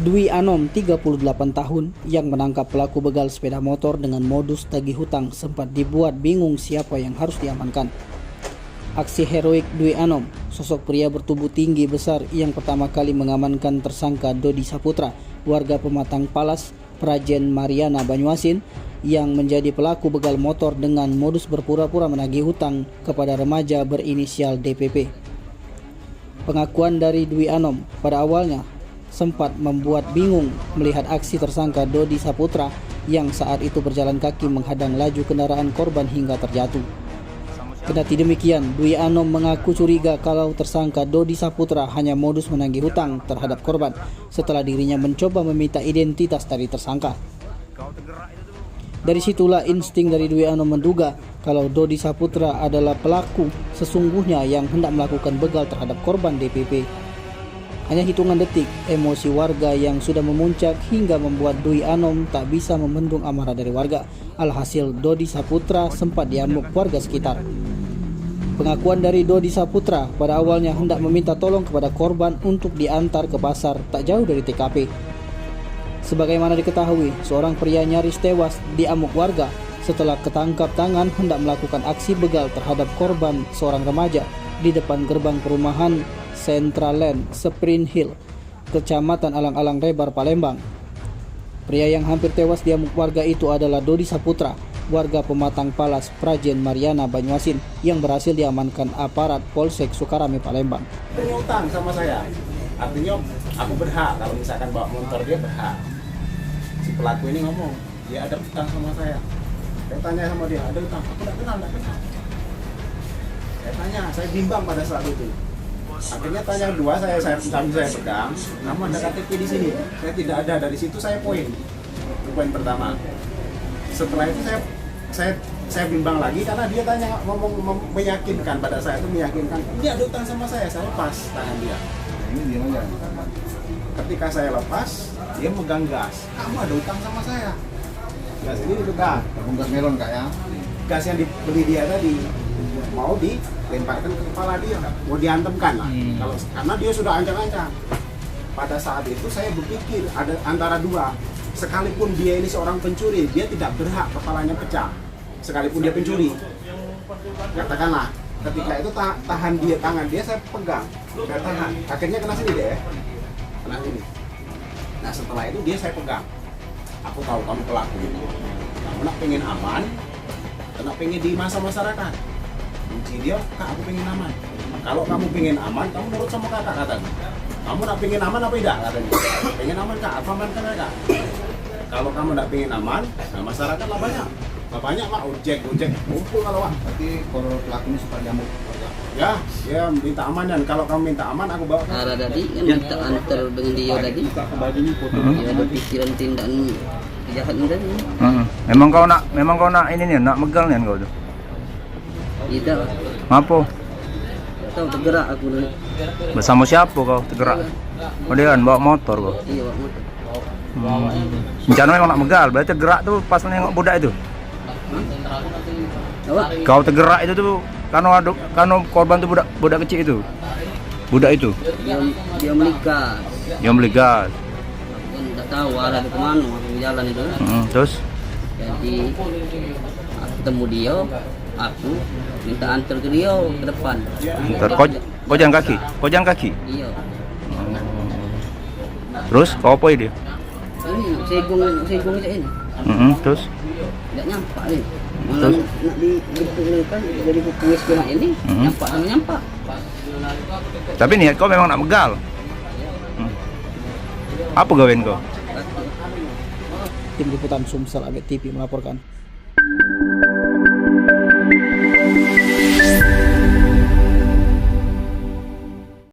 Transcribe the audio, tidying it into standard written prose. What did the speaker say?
Dwi Anom, 38 tahun, yang menangkap pelaku begal sepeda motor dengan modus tagih hutang sempat dibuat bingung siapa yang harus diamankan. Aksi heroik Dwi Anom, sosok pria bertubuh tinggi besar yang pertama kali mengamankan tersangka Dodi Saputra, warga Pematang Palas, Prajen Mariana, Banyuasin, yang menjadi pelaku begal motor dengan modus berpura-pura menagih hutang kepada remaja berinisial DPP. Pengakuan dari Dwi Anom pada awalnya sempat membuat bingung melihat aksi tersangka Dodi Saputra yang saat itu berjalan kaki menghadang laju kendaraan korban hingga terjatuh. Kendati demikian, Dwi Anom mengaku curiga kalau tersangka Dodi Saputra hanya modus menagih hutang terhadap korban setelah dirinya mencoba meminta identitas dari tersangka. Dari situlah insting dari Dwi Anom menduga kalau Dodi Saputra adalah pelaku sesungguhnya yang hendak melakukan begal terhadap korban DPP. Hanya hitungan detik, emosi warga yang sudah memuncak hingga membuat Dwi Anom tak bisa membendung amarah dari warga. Alhasil Dodi Saputra sempat diamuk warga sekitar. Pengakuan dari Dodi Saputra pada awalnya hendak meminta tolong kepada korban untuk diantar ke pasar tak jauh dari TKP. Sebagaimana diketahui, seorang pria nyaris tewas diamuk warga setelah ketangkap tangan hendak melakukan aksi begal terhadap korban seorang remaja di depan gerbang perumahan Central Land, Sprint Hill, Kecamatan Alang-Alang Rebar, Palembang. Pria yang hampir tewas diamuk warga itu adalah Dodi Saputra, warga Pematang Palas, Prajen Mariana, Banyuasin, yang berhasil diamankan aparat Polsek Sukarame, Palembang. Dia utang sama saya, artinya aku berhak kalau misalkan bawa motor dia berhak. Si pelaku ini ngomong, dia ada utang sama saya. Saya tanya sama dia, ada utang? Aku tidak kenal. Saya tanya, saya bimbang pada saat itu. Akhirnya tanya kedua, saya pegang, kamu ada KTP di sini. Saya tidak ada, dari situ saya poin pertama. Setelah itu saya bimbang lagi karena dia tanya ngomong meyakinkan pada saya itu meyakinkan dia ada utang sama saya lepas tangan dia. Ini dia megang. Ketika saya lepas, dia megang gas. Kamu ada utang sama saya. Gas ini dipegang. Gas melon kak ya. Gas yang dibeli dia tadi mau dilemparkan ke kepala dia, mau dihantamkan lah. Karena dia sudah ancang-ancang. Pada saat itu saya berpikir ada antara dua. Sekalipun dia ini seorang pencuri, dia tidak berhak kepalanya pecah. Sekalipun dia pencuri, katakanlah. Ketika itu tangan dia saya pegang, saya tahan. Akhirnya kena sini deh, kena sini. Nah setelah itu dia saya pegang. Aku tahu kamu pelaku ini. Kamu nak pengen aman, nak pengen di masa masyarakat. Kunci dia, kak aku pengen aman. Kalau kamu pengen aman, kamu nurut sama kakak katanya. Kamu nak pengen aman apa tidak katanya? Pengen aman kak, apa aman kan kak? Kalau kamu nak pengen aman, nah masyarakat lah banyak. Banyak pak, ojek, kumpul kalau pak. Berarti kalau pelaku ini suka diamuk. Ya minta aman dan kalau kamu minta aman aku bawa. Arah tadi kan minta antar dengan dia tadi. Dia ada pikiran tindakan jahat tadi. Memang kau nak ini nih, nak megal nih kau tu. Tidak. Apa? Tak tahu tergerak aku dulu. Bersama siapa kau tergerak? Oh dia kan bawa motor kau. Iya bawa motor. Rencana memang nak megal, berarti tergerak tu pas nengok budak itu. Apa? Kau tergerak itu tuh karena korban tu budak kecil itu. Budak itu. Dia melikas. Yang beli gas. Aku tak tahu arah ke mana aku jalan itu. Terus? Jadi aku ketemu dia, aku minta antar ke dia ke depan. Ntar kau jalan kaki? Kau jalan kaki? Iya. Terus kau apa dia? Ini segong saya ini. Terus? Tidak nyampak ni. Malah nak dijemput jadi kuis ke mak ini, nyampak sama nyampak. Tapi niat kau memang nak megal. Apa gawain kau? Tim Liputan Sumsel Update TV melaporkan.